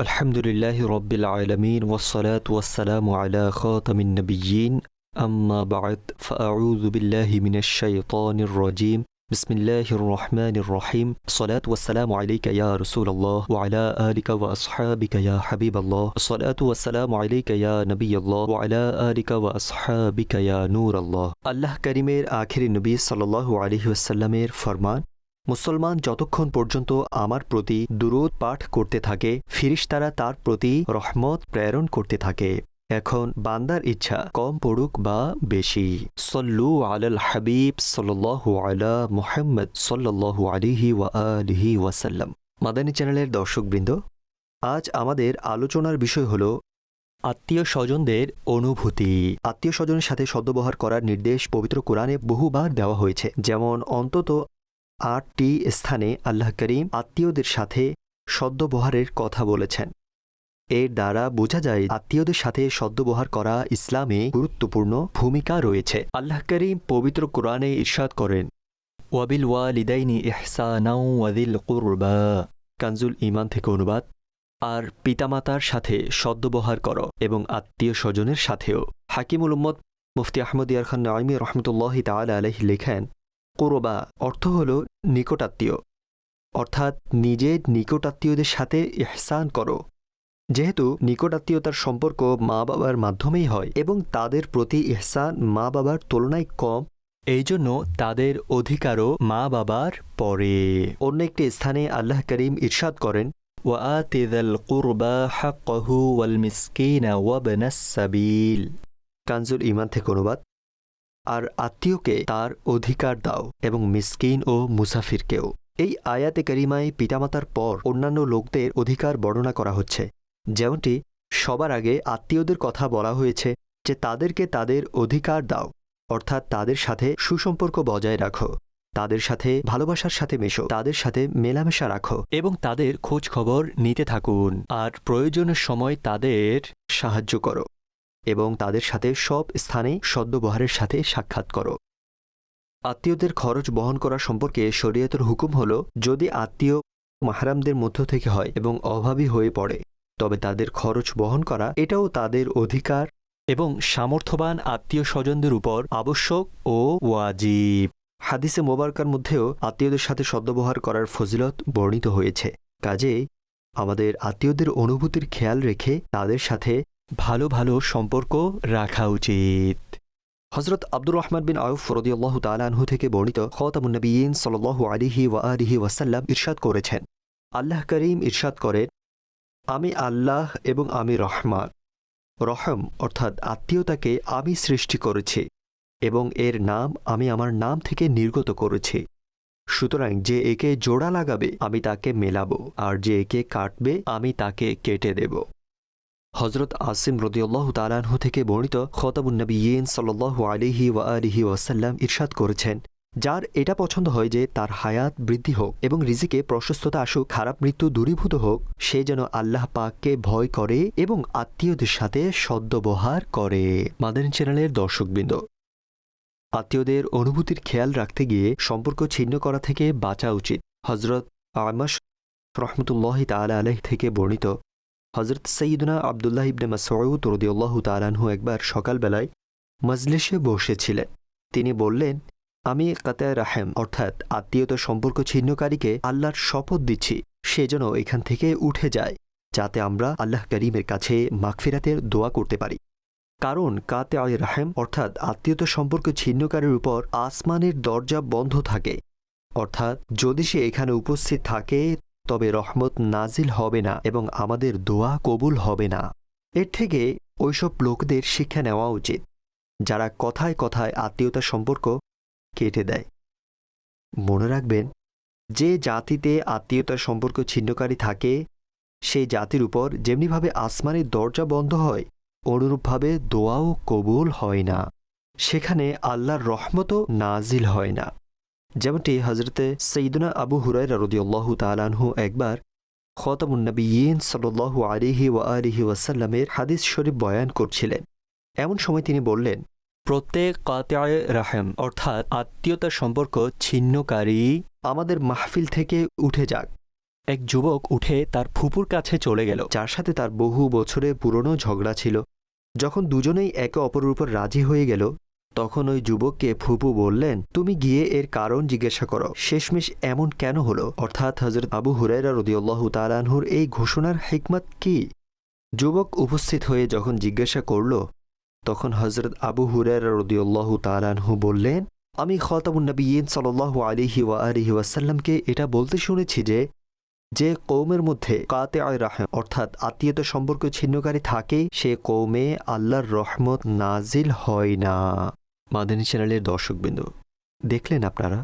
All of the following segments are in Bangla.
আলহামদুলিল্লাহি রব্বিল আলামিন ওয়াসসালাতু ওয়াসসালামু আলা খাতামিন নাবিয়্যিন আম্মা বা'দ ফাআউযু বিল্লাহি মিনাশ শাইতানির রাজীম বিসমিল্লাহির রহমানির রহিম আসসালাতু ওয়াসসালামু আলাইকা ইয়া রাসূলুল্লাহ ওয়া আলা আলিকা ওয়া আসহাবিকা ইয়া হাবিবাল্লাহ আসসালাতু ওয়াসসালামু আলাইকা ইয়া নবিয়াল্লাহ ওয়া আলা আলিকা ওয়া আসহাবিকা ইয়া নূরাল্লাহ। আল্লাহ কারীমের আখিরি নবী সাল্লাল্লাহু আলাইহি ওয়াসাল্লামের ফরমান, মুসলমান যতক্ষণ পর্যন্ত আমার প্রতি দুরূদ পাঠ করতে থাকে ফিরিশতারা তার প্রতি রহমত প্রেরণ করতে থাকে। এখন বান্দার ইচ্ছা কম পড়ুক বা বেশি। সল্লু আলাল হাবিব সাল্লাল্লাহু আলা মুহাম্মদ সাল্লাল্লাহু আলাইহি ওয়া আলিহি ওয়াসাল্লাম। মাদানী চ্যানেলের দর্শকবৃন্দ, আজ আমাদের আলোচনার বিষয় হল আত্মীয় স্বজনদের অনুভূতি। আত্মীয় স্বজনের সাথে সদ্ব্যবহার করার নির্দেশ পবিত্র কোরআনে বহুবার দেওয়া হয়েছে। যেমন অন্তত 8টি স্থানে আল্লাহ করিম আত্মীয়দের সাথে সদ্ব্যবহারের কথা বলেছেন। এর দ্বারা বোঝা যায় আত্মীয়দের সাথে সদ্ব্যবহার করা ইসলামে গুরুত্বপূর্ণ ভূমিকা রয়েছে। আল্লাহ করিম পবিত্র কোরআনে ইরশাদ করেন, ওয়াবিল ওয়ালিদাইনি ইহসানাও ওয়াযিল কুরবা। কানজুল ঈমান থেকে অনুবাদ। আর পিতামাতার সাথে সদ্ব্যবহার করো এবং আত্মীয় স্বজনের সাথেও। হাকিমুল উম্মত মুফতি আহমদ ইয়ার খান নাঈমী রহমতুল্লাহি তাআলা আলাইহি লেখেন, কুরবা অর্থ হল নিকটাত্মীয়, অর্থাৎ নিজের নিকটাত্মীয়দের সাথে ইহসান করো। যেহেতু নিকটাত্মীয়তার সম্পর্ক মা বাবার মাধ্যমেই হয় এবং তাদের প্রতি ইহসান মা বাবার তুলনায় কম, এই জন্য তাদের অধিকারও মা বাবার পরে। অন্য একটি স্থানে আল্লাহ করিম ইরশাদ করেন, ওয়াআতি যাল কুরবা হাক্কাহু ওয়াল মিসকিনা ওয়াবনাস সাবিল। কানজুল ঈমান থেকে অনুবাদ। আর আত্মীয়কে তার অধিকার দাও এবং মিসকিন ও মুসাফিরকেও। এই আয়াতে কারিমায় পিতামাতার পর অন্যান্য লোকদের অধিকার বর্ণনা করা হচ্ছে। যেমনটি সবার আগে আত্মীয়দের কথা বলা হয়েছে যে তাদেরকে তাদের অধিকার দাও, অর্থাৎ তাদের সাথে সুসম্পর্ক বজায় রাখো, তাদের সাথে ভালোবাসার সাথে মেশো, তাদের সাথে মেলামেশা রাখো এবং তাদের খোঁজ খবর নিতে থাকুন। আর প্রয়োজনের সময় তাদের সাহায্য করো এবং তাদের সাথে সব স্থানে সদ্ব্যবহারের সাথে সাক্ষাৎ করো। আত্মীয়দের খরচ বহন করা সম্পর্কে শরীয়তের হুকুম হল, যদি আত্মীয় মাহরামদের মধ্য থেকে হয় এবং অভাবী হয়ে পড়ে তবে তাদের খরচ বহন করা এটাও তাদের অধিকার এবং সামর্থ্যবান আত্মীয় স্বজনদের উপর আবশ্যক ও ওয়াজিব। হাদিসে মোবারকার মধ্যেও আত্মীয়দের সাথে সদ্ব্যবহার করার ফজিলত বর্ণিত হয়েছে। কাজেই আমাদের আত্মীয়দের অনুভূতির খেয়াল রেখে তাদের সাথে ভালো ভালো সম্পর্ক রাখা উচিত। হযরত আব্দুর রহমান বিন আউফ রাদিয়াল্লাহু তাআলা আনহু থেকে বর্ণিত খাতামুন নবিয়্যিন সাল্লাল্লাহু আলাইহি ওয়া আলিহি ওয়াসাল্লাম ইরশাদ করেছেন, আল্লাহ করিম ইরশাদ করেন, আমি আল্লাহ এবং আমি রহমান। রহম অর্থাৎ আত্মীয়তাকে আমি সৃষ্টি করেছি এবং এর নাম আমি আমার নাম থেকে নির্গত করেছি। সুতরাং যে একে জোড়া লাগাবে আমি তাকে মেলাবো, আর যে একে কাটবে আমি তাকে কেটে দেব। হযরত আসিম রাদিয়াল্লাহু তাআলা আনহু থেকে বর্ণিত খাতামুন নবিয়্যিন সাল্লাল্লাহু আলাইহি ওয়া আলিহি ওয়াসাল্লাম ইরশাদ করেছেন, যার এটা পছন্দ হয় যে তার হায়াত বৃদ্ধি হোক এবং রিজিকে প্রশস্ততা আসুক, খারাপ মৃত্যু দূরীভূত হোক, সে যেন আল্লাহ পাককে ভয় করে এবং আত্মীয়দের সাথে সদ্ব্যবহার করে। মাদানী চ্যানেলের দর্শকবৃন্দ, আত্মীয়দের অনুভূতির খেয়াল রাখতে গিয়ে সম্পর্ক ছিন্ন করা থেকে বাঁচা উচিত। হযরত আমাশ রহমতুল্লাহি তাআলা আলাইহি থেকে বর্ণিত, হযরত সাইয়্যিদুনা আব্দুল্লাহ ইবনে মাসউদ রাদিয়াল্লাহু তাআলা আনহু একবার সকালবেলায় মজলিসে বসেছিলেন। তিনি বললেন, আমি কাতায় রাহেম অর্থাৎ আত্মীয়তার সম্পর্ক ছিন্নকারীকে আল্লাহর শপথ দিচ্ছি সে যেন এখান থেকে উঠে যায়, যাতে আমরা আল্লাহ করিমের কাছে মাগফিরাতের দোয়া করতে পারি। কারণ কাতায় রাহেম অর্থাৎ আত্মীয়তার সম্পর্ক ছিন্নকারীর উপর আসমানের দরজা বন্ধ থাকে, অর্থাৎ যদি সে এখানে উপস্থিত থাকে তবে রহমত নাজিল হবে না এবং আমাদের দোয়া কবুল হবে না। এর থেকে ওইসব লোকদের শিক্ষা নেওয়া উচিত যারা কথায় কথায় আত্মীয়তার সম্পর্ক কেটে দেয়। মনে রাখবেন, যে জাতিতে আত্মীয়তার সম্পর্ক ছিন্নকারী থাকে সেই জাতির উপর যেমনিভাবে আসমানের দরজা বন্ধ হয়, অনুরূপভাবে দোয়াও কবুল হয় না, সেখানে আল্লাহর রহমতও নাজিল হয় না। যেমনটি হযরতে সাইয়্যিদুনা আবু হুরায়রা রাদিয়াল্লাহু তাআলা আনহু একবার খাতামুন নবিয়্যিন সাল্লাল্লাহু আলাইহি ওয়া আলিহি ওয়াসাল্লামের হাদিস শরীফ বয়ান করছিলেন। এমন সময় তিনি বললেন, প্রত্যেক কাতিয়ে রাহেম অর্থাৎ আত্মীয়তার সম্পর্ক ছিন্নকারী আমাদের মাহফিল থেকে উঠে যাক এক যুবক উঠে তার ফুপুর কাছে চলে গেল, যার সাথে তার বহু বছরের পুরনো ঝগড়া ছিল। যখন দুজনেই একে অপরের উপর রাজি হয়ে গেল, তখন ওই যুবককে ফুপু বললেন, তুমি গিয়ে এর কারণ জিজ্ঞাসা করো, শেষমেশ এমন কেন হলো, অর্থাৎ হযরত আবু হুরায়রা রাদিয়াল্লাহু তাআলা আনহুর এই ঘোষণার হিকমত কি। যুবক উপস্থিত হয়ে যখন জিজ্ঞাসা করল, তখন হযরত আবু হুরায়রা রাদিয়াল্লাহু তাআলা আনহু বললেন, আমি খাতামুন নবিয়্যিন সাল্লাল্লাহু আলাইহি ওয়া আলিহি ওয়াসাল্লামকে এটা বলতে শুনেছি যে কওমের মধ্যে কাতিআ রাহম অর্থাৎ আত্মীয়তা সম্পর্ক ছিন্নকারী থাকে, সে কওমে আল্লাহর রহমত নাজিল হয় না। মাদানী চ্যানেলের দর্শকবৃন্দ, দেখলেন আপনারা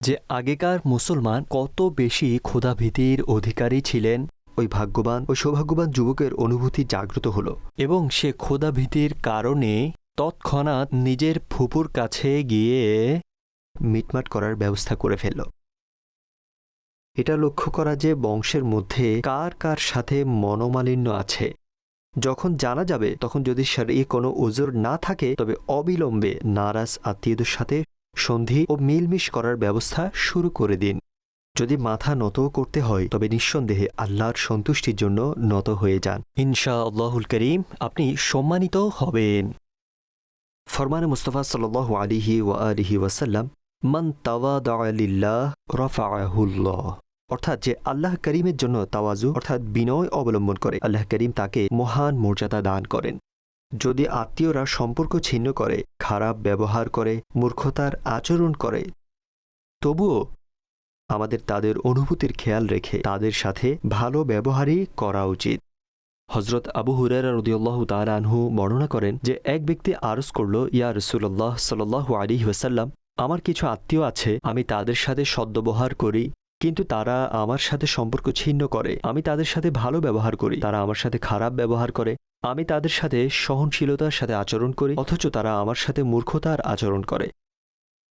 যে আগেকার মুসলমান কত বেশি ক্ষুধাভীতির অধিকারী ছিলেন। ওই ভাগ্যবান ও সৌভাগ্যবান যুবকের অনুভূতি জাগ্রত হল এবং সে ক্ষুধাভীতির কারণে তৎক্ষণাৎ নিজের ফুপুর কাছে গিয়ে মিটমাট করার ব্যবস্থা করে ফেলল। এটা লক্ষ্য করা যে বংশের মধ্যে কার কার সাথে মনোমালিন্য আছে। যখন জানা যাবে, তখন যদি শরঈ কোনো উযর না থাকে, তবে অবিলম্বে নারাজ আত্মীয়দের সাথে সন্ধি ও মিলমিশ করার ব্যবস্থা শুরু করে দিন। যদি মাথা নত করতে হয়, তবে নিঃসন্দেহে আল্লাহর সন্তুষ্টির জন্য নত হয়ে যান। ইনশাআল্লাহুল করিম আপনি সম্মানিত হবেন। ফরমানে মুস্তাফা সাল্লাল্লাহু আলাইহি ওয়া আলিহি ওয়াসাল্লাম, মান তাওয়াদা লিল্লাহ রাফাআহুল্লাহ, অর্থাৎ যে আল্লাহ করিমের জন্য তাওয়াজু অর্থাৎ বিনয় অবলম্বন করে, আল্লাহ করিম তাকে মহান মর্যাদা দান করেন। যদি আত্মীয়রা সম্পর্ক ছিন্ন করে, খারাপ ব্যবহার করে, মূর্খতার আচরণ করে, তবুও আমাদের তাদের অনুভূতির খেয়াল রেখে তাদের সাথে ভালো ব্যবহারই করা উচিত। হযরত আবু হুরায়রা রাদিয়াল্লাহু তাআলা আনহু বর্ণনা করেন যে এক ব্যক্তি আরজ করল, ইয়া রাসূলুল্লাহ সাল্লাল্লাহু আলাইহি ওয়াসাল্লাম, আমার কিছু আত্মীয় আছে, আমি তাদের সাথে সদ্ব্যবহার করি, কিন্তু তারা আমার সাথে সম্পর্ক ছিন্ন করে। আমি তাদের সাথে ভালো ব্যবহার করি, তারা আমার সাথে খারাপ ব্যবহার করে। আমি তাদের সাথে সহনশীলতার সাথে আচরণ করি, অথচ তারা আমার সাথে মূর্খতার আচরণ করে।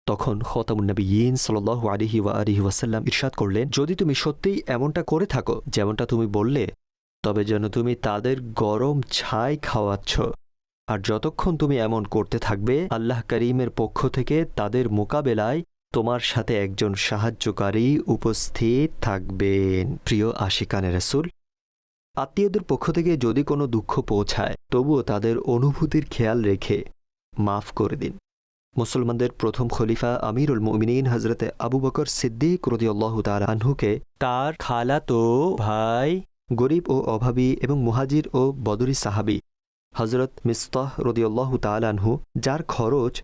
তখন খাতামুন নবিয়্যিন সাল্লাল্লাহু আলাইহি ওয়া আলিহি ওয়াসাল্লাম ইরশাদ করলেন, যদি তুমি সত্যিই এমনটা করে থাকো যেমনটা তুমি বললে, তবে যেন তুমি তাদের গরম ছাই খাওয়াচ্ছ। আর যতক্ষণ তুমি এমন করতে থাকবে, আল্লাহ করিমের পক্ষ থেকে তাদের মোকাবেলায় তোমার সাথে একজন সাহায্যকারী উপস্থিত থাকবেন। প্রিয় আশিকানে রাসূল, আত্মীয়দের পক্ষ থেকে যদি কোনো দুঃখ পৌঁছায়, তবুও তাদের অনুভূতির খেয়াল রেখে মাফ করে দিন। মুসলমানদের প্রথম খলিফা আমিরুল মুমিনিন হযরতে আবু বকর সিদ্দিক রাদিয়াল্লাহু তাআলা আনহুকে তার খালাতো ভাই, গরিব ও অভাবী এবং মুহাজির ও বদরি সাহাবী হযরত মিসতাহ রাদিয়াল্লাহু তাআলা আনহু, যার খরচ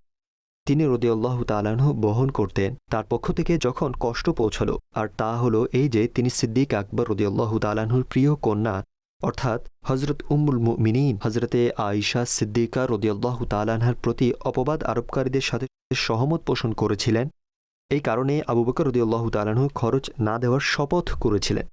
তিনি রাদিয়াল্লাহু তাআলা আনহু বহন করতেন, তার পক্ষ থেকে যখন কষ্ট পৌঁছল, আর তা হলো এই যে তিনি সিদ্দিক আকবর রাদিয়াল্লাহু তাআলা আনহুর প্রিয় কন্যা অর্থাৎ হযরত উম্মুল মুমিনিন হযরতে আয়েশা সিদ্দিকা রাদিয়াল্লাহু তাআলা আনহার প্রতি অপবাদ আরোপকারীদের সাথে সহমত পোষণ করেছিলেন। এই কারণে আবু বকর রাদিয়াল্লাহু তাআলা আনহু খরচ না দেওয়ার শপথ করেছিলেন।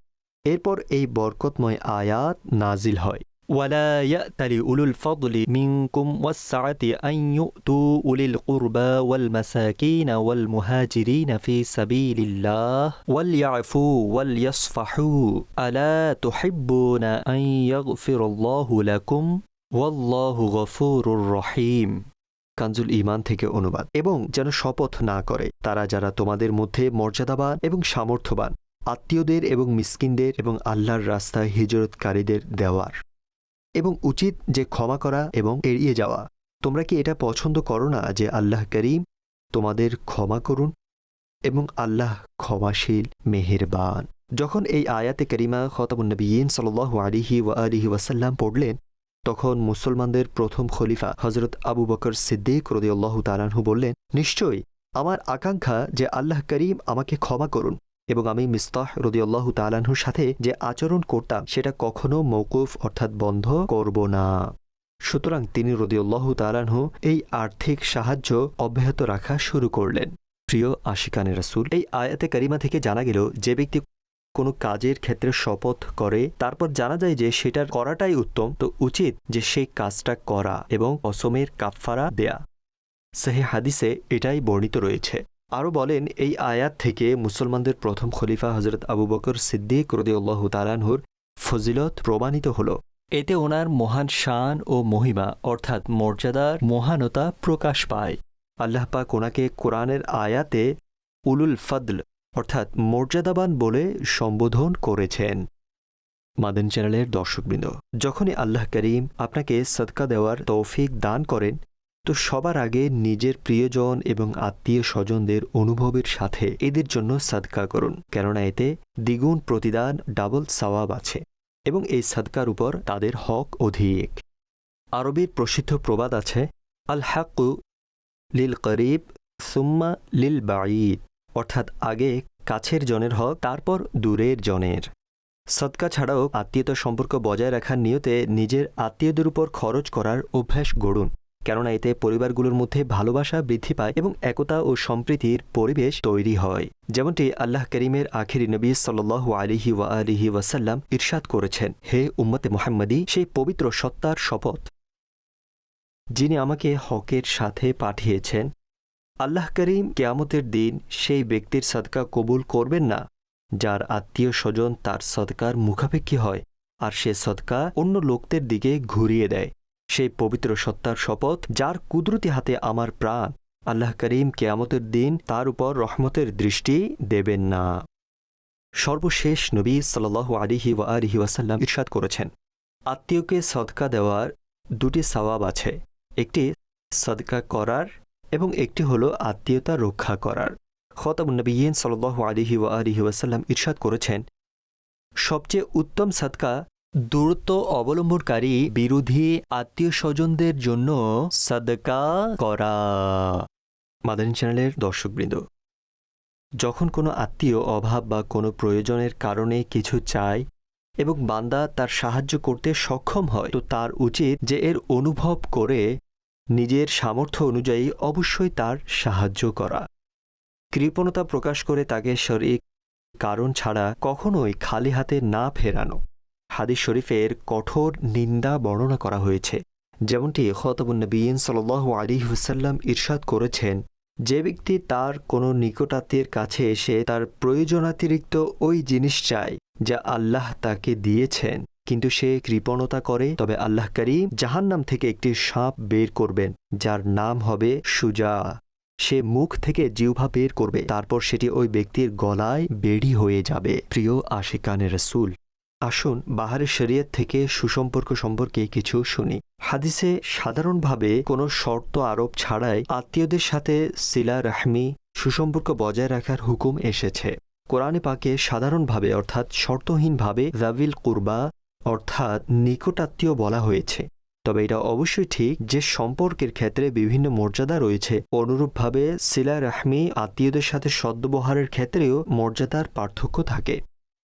এরপর এই বরকতময় আয়াত নাজিল হয়, ওয়ালা ইয়াতালি উলুল ফাদলি মিনকুম ওয়াসসাআতি আন ইউতু উলিল কুরবা ওয়াল মাসাকিন ওয়াল মুহাজিরিন ফি সাবিলিল্লাহ ওয়াল ইয়াফু ওয়াল ইয়াসফাহু আলা তুহিব্বুনা আন ইয়াগফিরাল্লাহু লাকুম ওয়াল্লাহু গফুরুর রহিম। কানজুল ঈমান থেকে অনুবাদ। এবং যেন শপথ না করে তারা যারা তোমাদের মধ্যে মর্যাদাবান এবং সামর্থ্যবান আত্মীয়দের এবং মিসকিনদের এবং আল্লাহর রাস্তায় হিজরতকারীদের দেওয়ার, এবং উচিত যে ক্ষমা করা এবং এড়িয়ে যাওয়া। তোমরা কি এটা পছন্দ করো না যে আল্লাহ করিম তোমাদের ক্ষমা করুন এবং আল্লাহ ক্ষমাশীল মেহেরবান। যখন এই আয়াতে করিমা খাতামুন নবিয়্যিন সাল্লাল্লাহু আলাইহি ওয়া আলিহি ওয়াসাল্লাম পড়লেন, তখন মুসলমানদের প্রথম খলিফা হযরত আবু বকর সিদ্দিক রাদিয়াল্লাহু তাআলা আনহু বললেন, নিশ্চয়ই আমার আকাঙ্ক্ষা যে আল্লাহ করিম আমাকে ক্ষমা করুন এবং আমি মিসতাহ রাদিয়াল্লাহু তাআলা আনহুর সাথে যে আচরণ করতাম সেটা কখনো মওকুফ অর্থাৎ বন্ধ করব না। সুতরাং তিনি রাদিয়াল্লাহু তাআলা আনহু এই আর্থিক সাহায্য অব্যাহত রাখা শুরু করলেন। প্রিয় আশিকানে রাসূল, এই আয়াতে কারিমা থেকে জানা গেল, যে ব্যক্তি কোনো কাজের ক্ষেত্রে শপথ করে তারপর জানা যায় যে সেটার করাটাই উত্তম, তো উচিত যে সেই কাজটা করা এবং কসমের কাফফারা দেয়া। সহিহ হাদিসে এটাই বর্ণিত রয়েছে। আরও বলেন, এই আয়াত থেকে মুসলমানদের প্রথম খলিফা হযরত আবু বকর সিদ্দিক রাদিয়াল্লাহু তাআলা আনহুর ফজিলত প্রমাণিত হল। এতে ওনার মহান শান ও মহিমা অর্থাৎ মর্যাদার মহানতা প্রকাশ পায়। আল্লাহ পাক ওনাকে কোরআনের আয়াতে উলুল ফদল অর্থাৎ মর্যাদাবান বলে সম্বোধন করেছেন। মাদানী চ্যানেলের দর্শকবৃন্দ, যখনই আল্লাহ করিম আপনাকে সদকা দেওয়ার তৌফিক দান করেন তো সবার আগে নিজের প্রিয়জন এবং আত্মীয় স্বজনদের অনুভবের সাথে এদের জন্য সদকা করুন, কেননা এতে দ্বিগুণ প্রতিদান, ডাবল সওয়াব আছে এবং এই সদকার উপর তাদের হক অধিক। আরবির প্রসিদ্ধ প্রবাদ আছে, আল হাক্কু লিল করিব সুম্মা লিল বাঈদ, অর্থাৎ আগে কাছের জনের হক, তারপর দূরের জনের। সদকা ছাড়াও আত্মীয়তার সম্পর্ক বজায় রাখার নিয়তে নিজের আত্মীয়দের উপর খরচ করার অভ্যাস গড়ুন, কেননা এতে পরিবারগুলোর মধ্যে ভালোবাসা বৃদ্ধি পায় এবং একতা ও সম্প্রীতির পরিবেশ তৈরি হয়। যেমনটি আল্লাহ করিমের আখিরি নবী সাল্লাল্লাহু আলাইহি ওয়া আলিহি ওয়াসাল্লাম ইরশাদ করেছেন, হে উম্মতে মুহাম্মাদী, সেই পবিত্র সত্তার শপথ যিনি আমাকে হকের সাথে পাঠিয়েছেন, আল্লাহ করিম কিয়ামতের দিন সেই ব্যক্তির সদকা কবুল করবেন না যার আত্মীয় স্বজন তার সদকার মুখাপেক্ষী হয় আর সে সদকা অন্য লোকদের দিকে ঘুরিয়ে দেয়। সেই পবিত্র সত্তার শপথ যার কুদরতি হাতে আমার প্রাণ, আল্লাহ করিম কিয়ামতের দিন তার উপর রহমতের দৃষ্টি দেবেন না। সর্বশেষ নবী সাল্লাল্লাহু আলাইহি ওয়া আলিহি ওয়াসাল্লাম ইরশাদ করেছেন, আত্মীয়কে সদকা দেওয়ার দুটি সওয়াব আছে, একটি সদকা করার এবং একটি হলো আত্মীয়তা রক্ষা করার। খতামুন নবিয়্যিন সাল্লাল্লাহু আলাইহি ওয়া আলিহি ওয়াসাল্লাম ইরশাদ করেছেন, সবচেয়ে উত্তম সদকা দূরত্ব অবলম্বনকারী বিরোধী আত্মীয় স্বজনদের জন্য সদকা করা। মাদানী চ্যানেলের দর্শকবৃন্দ, যখন কোনো আত্মীয় অভাব বা কোনো প্রয়োজনের কারণে কিছু চায় এবং বান্দা তার সাহায্য করতে সক্ষম হয় তো তার উচিত যে এর অনুভব করে নিজের সামর্থ্য অনুযায়ী অবশ্যই তার সাহায্য করা। কৃপণতা প্রকাশ করে তাকে শরীক কারণ ছাড়া কখনোই খালি হাতে না ফেরানো। হাদিস শরীফের কঠোর নিন্দা বর্ণনা করা হয়েছে, যেমনটি খতাবুন নবিয়্যিন সাল্লাল্লাহু আলাইহি ওয়াসাল্লাম ইরশাদ করেছেন, যে ব্যক্তি তার কোনো নিকটাত্মীয়ের কাছে এসে তার প্রয়োজনাতিরিক্ত ওই জিনিস চায় যা আল্লাহ তাকে দিয়েছেন কিন্তু সে কৃপণতা করে, তবে আল্লাহ করিম জাহান্নাম থেকে একটি সাপ বের করবেন যার নাম হবে সুজা। সে মুখ থেকে জিহ্বা বের করবে, তারপর সেটি ওই ব্যক্তির গলায় বেড়ি হয়ে যাবে। প্রিয় আশিকানে রাসূল, আসুন বাহারে শরিয়ত থেকে সুসম্পর্ক সম্পর্কে কিছু শুনি। হাদিসে সাধারণভাবে কোনো শর্ত আরোপ ছাড়াই আত্মীয়দের সাথে সিলা রাহমি সুসম্পর্ক বজায় রাখার হুকুম এসেছে। কোরআনে পাকে সাধারণভাবে অর্থাৎ শর্তহীনভাবে যাবিল কুরবা অর্থাৎ নিকটাত্মীয় বলা হয়েছে, তবে এটা অবশ্যই ঠিক যে সম্পর্কের ক্ষেত্রে বিভিন্ন মর্যাদা রয়েছে। অনুরূপভাবে সিলা রাহমি আত্মীয়দের সাথে সদ্ব্যবহারের ক্ষেত্রেও মর্যাদার পার্থক্য থাকে।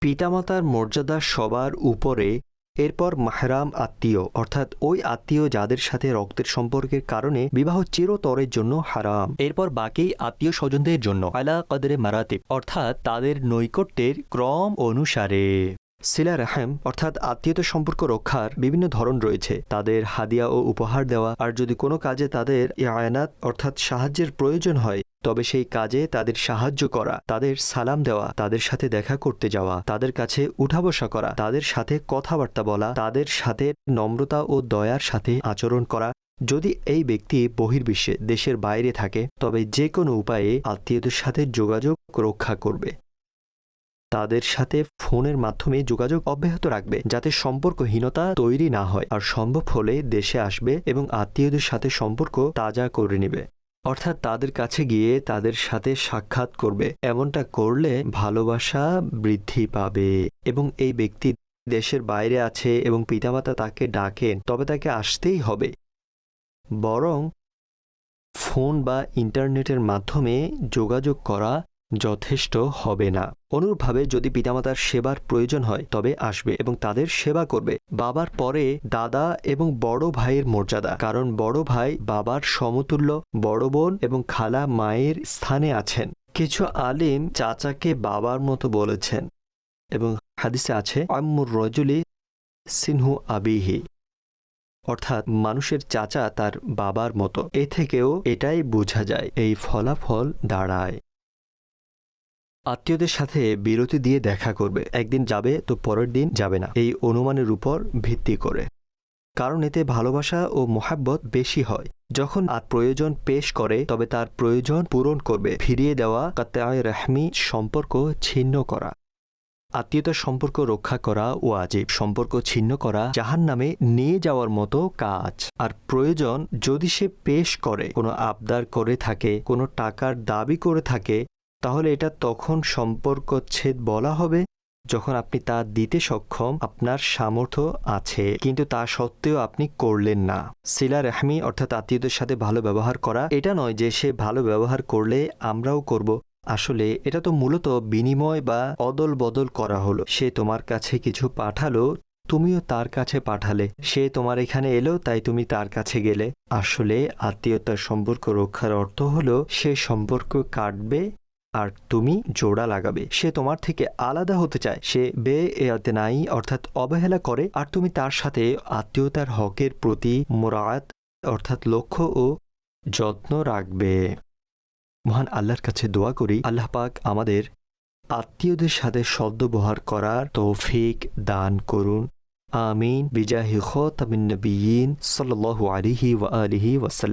পিতামাতার মর্যাদা সবার উপরে, এরপর মাহরাম আত্মীয় অর্থাৎ ওই আত্মীয় যাদের সাথে রক্তের সম্পর্কের কারণে বিবাহ চিরতরের জন্য হারাম, এরপর বাকি আত্মীয় স্বজনদের জন্য আলা কদরে মারাতিব অর্থাৎ তাদের নৈকট্যের ক্রম অনুসারে। সিলা রাহম অর্থাৎ আত্মীয়তা সম্পর্ক রক্ষার বিভিন্ন ধরন রয়েছে, তাদের হাদিয়া ও উপহার দেওয়া, আর যদি কোনো কাজে তাদের ইয়ানাত অর্থাৎ সাহায্যের প্রয়োজন হয় তবে সেই কাজে তাদের সাহায্য করা, তাদের সালাম দেওয়া, তাদের সাথে দেখা করতে যাওয়া, তাদের কাছে উঠা বসা করা, তাদের সাথে কথাবার্তা বলা, তাদের সাথে নম্রতা ও দয়ার সাথে আচরণ করা। যদি এই ব্যক্তি বহির্বিশ্বে দেশের বাইরে থাকে তবে যে কোনো উপায়ে আত্মীয়দের সাথে যোগাযোগ রক্ষা করবে, তাদের সাথে ফোনের মাধ্যমে যোগাযোগ অব্যাহত রাখবে যাতে সম্পর্কহীনতা তৈরি না হয়, আর সম্ভব হলে দেশে আসবে এবং আত্মীয়দের সাথে সম্পর্ক তাজা করে নেবে, অর্থাৎ তাদের কাছে গিয়ে তাদের সাথে সাক্ষাৎ করবে। এমনটা করলে ভালোবাসা বৃদ্ধি পাবে। এবং এই ব্যক্তি দেশের বাইরে আছে এবং পিতামাতা তাকে ডাকেন তবে তাকে আসতেই হবে, বরং ফোন বা ইন্টারনেটের মাধ্যমে যোগাযোগ করা যথেষ্ট হবে না। অনুরূপভাবে যদি পিতামাতার সেবার প্রয়োজন হয় তবে আসবে এবং তাদের সেবা করবে। বাবার পরে দাদা এবং বড় ভাইয়ের মর্যাদা, কারণ বড় ভাই বাবার সমতুল্য, বড় বোন এবং খালা মায়ের স্থানে আছেন। কিছু আলিম চাচাকে বাবার মতো বলেছেন এবং হাদিসে আছে আম্মুর রজুলি সিনহু আবিহি, অর্থাৎ মানুষের চাচা তার বাবার মতো। এ থেকেও এটাই বোঝা যায়, এই ফলাফল দাঁড়ায় আত্মীয়দের সাথে বিরতি দিয়ে দেখা করবে, একদিন যাবে তো পরের দিন যাবে না, এই অনুমানের উপর ভিত্তি করে। কারণ এতে ভালোবাসা ও মোহাব্বত বেশি হয়। যখন প্রয়োজন পেশ করে তবে তার প্রয়োজন পূরণ করবে। ফিরিয়ে দেওয়া কাতআয়ে রাহমি, সম্পর্ক ছিন্ন করা। আত্মীয়তার সম্পর্ক রক্ষা করা ওয়াজিব। সম্পর্ক ছিন্ন করা জাহান্নামে নিয়ে যাওয়ার মতো কাজ। আর প্রয়োজন যদি সে পেশ করে, কোনো আবদার করে থাকে, কোনো টাকার দাবি করে থাকে, তাহলে এটা তখন সম্পর্কচ্ছেদ বলা হবে যখন আপনি তা দিতে সক্ষম, আপনার সামর্থ্য আছে, কিন্তু তা সত্ত্বেও আপনি করলেন না। সিলা রাহমি অর্থাৎ আত্মীয়দের সাথে ভালো ব্যবহার করা, এটা নয় যে সে ভালো ব্যবহার করলে আমরাও করব। আসলে এটা তো মূলত বিনিময় বা অদল বদল করা হলো। সে তোমার কাছে কিছু পাঠালো, তুমিও তার কাছে পাঠালে। সে তোমার এখানে এলো, তাই তুমি তার কাছে গেলে। আসলে আত্মীয়তার সম্পর্ক রক্ষার অর্থ হলো সে সম্পর্ক কাটবে আর তুমি জোড়া লাগাবে। সে তোমার থেকে আলাদা হতে চায়, সে বেএতেনাই অর্থাৎ অবহেলা করে, আর তুমি তার সাথে আত্মীয়তার হকের প্রতি মুরাআত অর্থাৎ লক্ষ্য ও যত্ন রাখবে। মহান আল্লাহর কাছে দোয়া করি, আল্লাহ পাক আমাদের আত্মীয়দের সাথে সদ্ব্যবহার করার তৌফিক দান করুন। আমিন। বিজাহি খাতামিন নবিয়্যিন সাল্লাল্লাহু আলাইহি ওয়া আলিহি ওয়াসাল্লাম।